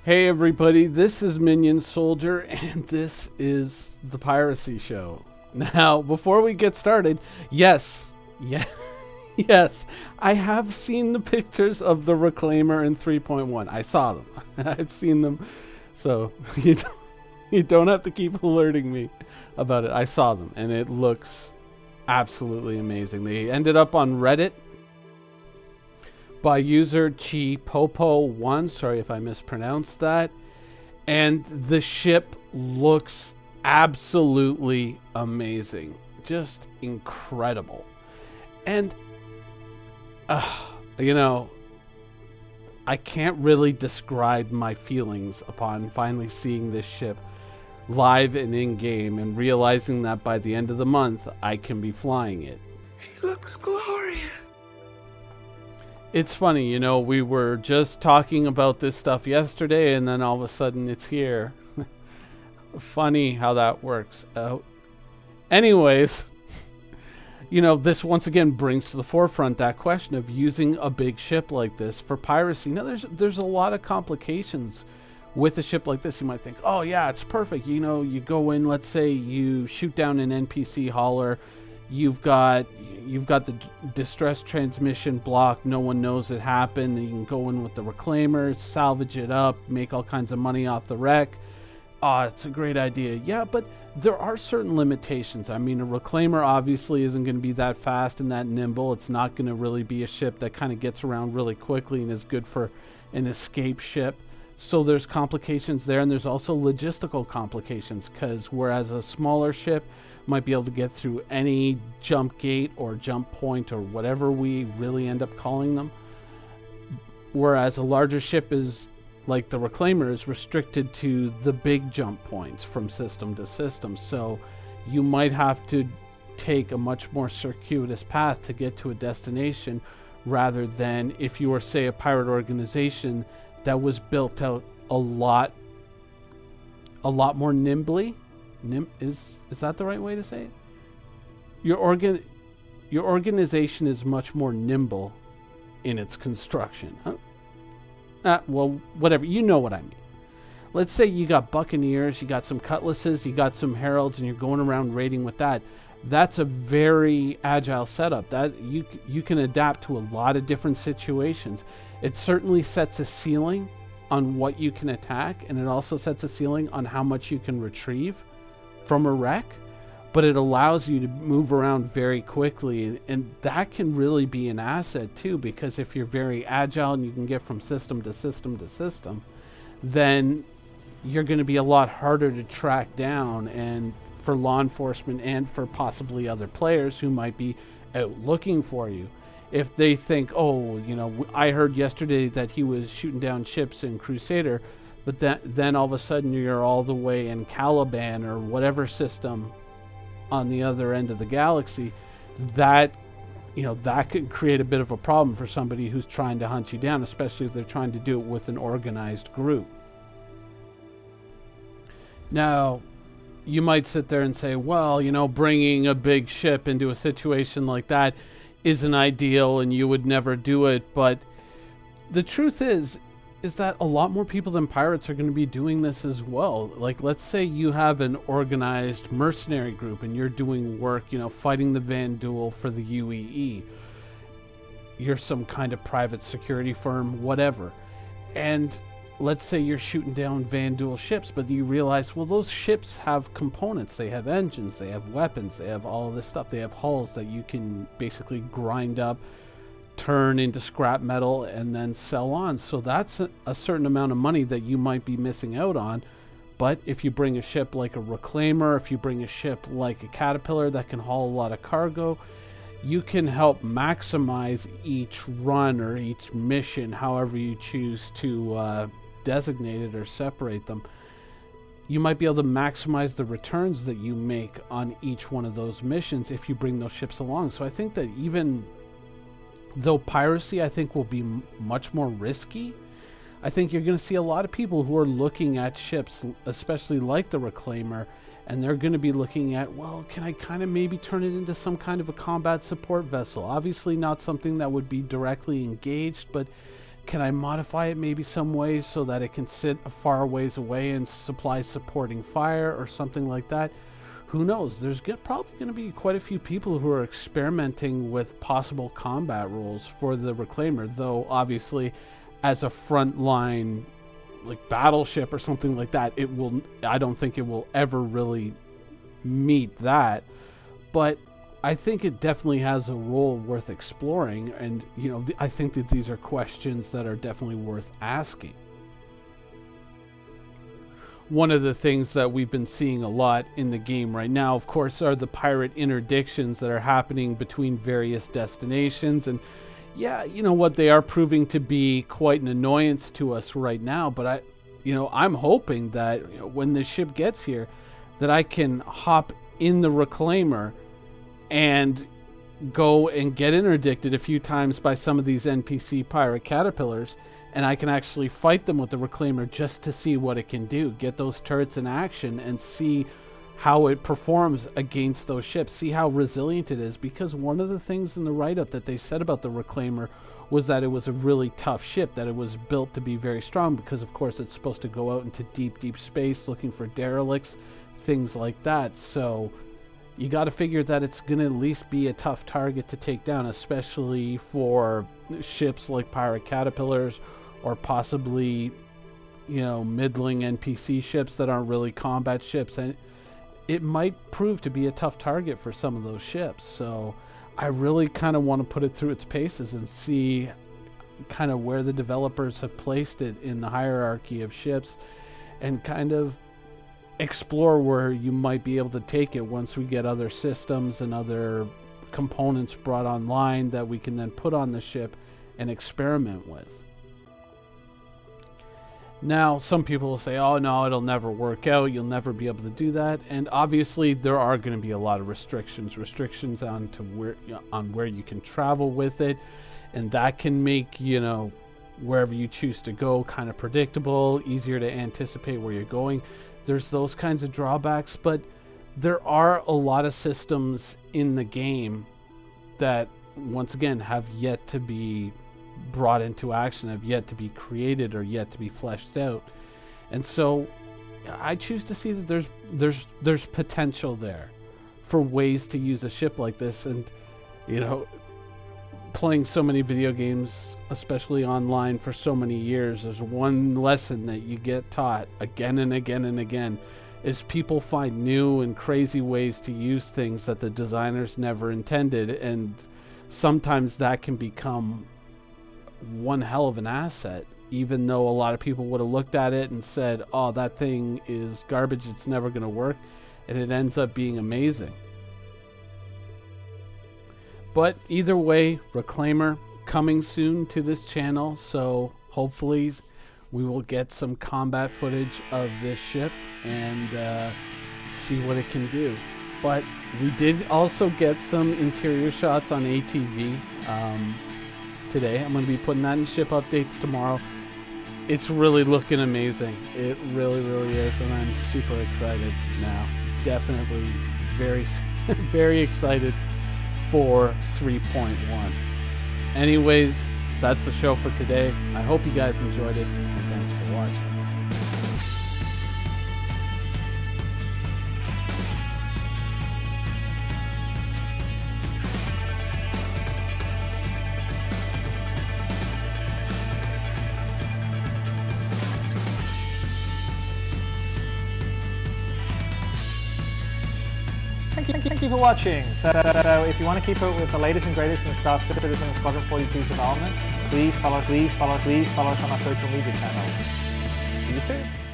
Hey everybody, this is Minion Soldier, and this is the Piracy Show. Now, before we get started, yes, yes, I have seen the pictures of the Reclaimer in 3.1. I saw them. I've seen them, so you don't have to keep alerting me about it. I saw them, and it looks absolutely amazing. They ended up on Reddit by user Chipopo1. Sorry if I mispronounced that. And the ship looks absolutely amazing. Just incredible. And, you know, I can't really describe my feelings upon finally seeing this ship live and in-game and realizing that by the end of the month, I can be flying it. He looks glorious. It's funny, you know, we were just talking about this stuff yesterday, and then all of a sudden it's here. Funny how that works out. Anyways, you know, this once again brings to the forefront that question of using a big ship like this for piracy. Now, there's a lot of complications with a ship like this. You might think, oh yeah, it's perfect. You know, you go in, let's say you shoot down an NPC hauler. You've got the distress transmission blocked. No one knows it happened. You can go in with the Reclaimer, salvage it up, make all kinds of money off the wreck. It's a great idea. Yeah, but there are certain limitations. I mean, a Reclaimer obviously isn't going to be that fast and that nimble. It's not going to really be a ship that kind of gets around really quickly and is good for an escape ship. So there's complications there, and there's also logistical complications, because whereas a smaller ship might be able to get through any jump gate or jump point or whatever we really end up calling them, whereas a larger ship is, like the Reclaimer, is restricted to the big jump points from system to system. So you might have to take a much more circuitous path to get to a destination, rather than if you were, say, a pirate organization that was built out a lot more nimbly. Is that the right way to say it? Your organization is much more nimble in its construction. Well, whatever. You know what I mean. Let's say you got buccaneers, you got some cutlasses, you got some heralds, and you're going around raiding with that. That's a very agile setup. That you can adapt to a lot of different situations. It certainly sets a ceiling on what you can attack, and it also sets a ceiling on how much you can retrieve from a wreck, but it allows you to move around very quickly, and that can really be an asset too, because if you're very agile and you can get from system to system to system, then you're going to be a lot harder to track down, and for law enforcement and for possibly other players who might be out looking for you. If they think, oh, you know, I heard yesterday that he was shooting down ships in Crusader, but then all of a sudden you're all the way in Caliban or whatever system on the other end of the galaxy, that, you know, that could create a bit of a problem for somebody who's trying to hunt you down, especially if they're trying to do it with an organized group. Now, you might sit there and say, well, you know, bringing a big ship into a situation like that isn't ideal and you would never do it, but the truth is that a lot more people than pirates are going to be doing this as well. Like, let's say you have an organized mercenary group and you're doing work, you know, fighting the Vanduul for the UEE. You're some kind of private security firm, whatever. And let's say you're shooting down Vanduul ships, but you realize, well, those ships have components. They have engines, they have weapons, they have all this stuff. They have hulls that you can basically grind up, turn into scrap metal, and then sell on. So that's a certain amount of money that you might be missing out on. But if you bring a ship like a Reclaimer, if you bring a ship like a Caterpillar that can haul a lot of cargo, you can help maximize each run or each mission, however you choose to designate it or separate them. You might be able to maximize the returns that you make on each one of those missions if you bring those ships along. So I think that even though piracy, I think, will be much more risky, I think you're going to see a lot of people who are looking at ships, especially like the Reclaimer, and they're going to be looking at, well, can I kind of maybe turn it into some kind of a combat support vessel? Obviously not something that would be directly engaged, but can I modify it maybe some ways so that it can sit a far ways away and supply supporting fire or something like that? Who knows? There's probably going to be quite a few people who are experimenting with possible combat rules for the Reclaimer, though obviously as a frontline like battleship or something like that, I don't think it will ever really meet that. But I think it definitely has a role worth exploring, and you know, I think that these are questions that are definitely worth asking. One of the things that we've been seeing a lot in the game right now, of course, are the pirate interdictions that are happening between various destinations. And yeah, you know what, they are proving to be quite an annoyance to us right now. But I'm hoping that when the ship gets here, that I can hop in the Reclaimer and go and get interdicted a few times by some of these NPC pirate caterpillars, and I can actually fight them with the Reclaimer just to see what it can do, get those turrets in action and see how it performs against those ships, see how resilient it is. Because one of the things in the write-up that they said about the Reclaimer was that it was a really tough ship, that it was built to be very strong, because of course it's supposed to go out into deep, deep space looking for derelicts, things like that. So you got to figure that it's going to at least be a tough target to take down, especially for ships like pirate caterpillars or possibly, middling NPC ships that aren't really combat ships. And it might prove to be a tough target for some of those ships. So I really kind of want to put it through its paces and see kind of where the developers have placed it in the hierarchy of ships, and kind of explore where you might be able to take it once we get other systems and other components brought online that we can then put on the ship and experiment with. Now, some people will say, oh no, it'll never work out, you'll never be able to do that. And obviously there are going to be a lot of restrictions on where you can travel with it, and that can make, wherever you choose to go kind of predictable, easier to anticipate where you're going. There's those kinds of drawbacks, but there are a lot of systems in the game that, once again, have yet to be brought into action, have yet to be created or yet to be fleshed out. And so I choose to see that there's potential there for ways to use a ship like this. And playing so many video games, especially online, for so many years, there's one lesson that you get taught again and again and again, is people find new and crazy ways to use things that the designers never intended, and sometimes that can become one hell of an asset, even though a lot of people would have looked at it and said, oh, that thing is garbage, it's never going to work, and it ends up being amazing. But either way, Reclaimer coming soon to this channel, so hopefully we will get some combat footage of this ship and see what it can do. But we did also get some interior shots on ATV today. I'm going to be putting that in ship updates tomorrow. It's really looking amazing. It really, really is, and I'm super excited now. Definitely very, very excited for 3.1. Anyways, that's the show for today. I hope you guys enjoyed it, and thanks for watching. Thank you for watching. So if you want to keep up with the latest and greatest in Star Citizen Squadron 42's development, please follow us on our social media channels. See you soon.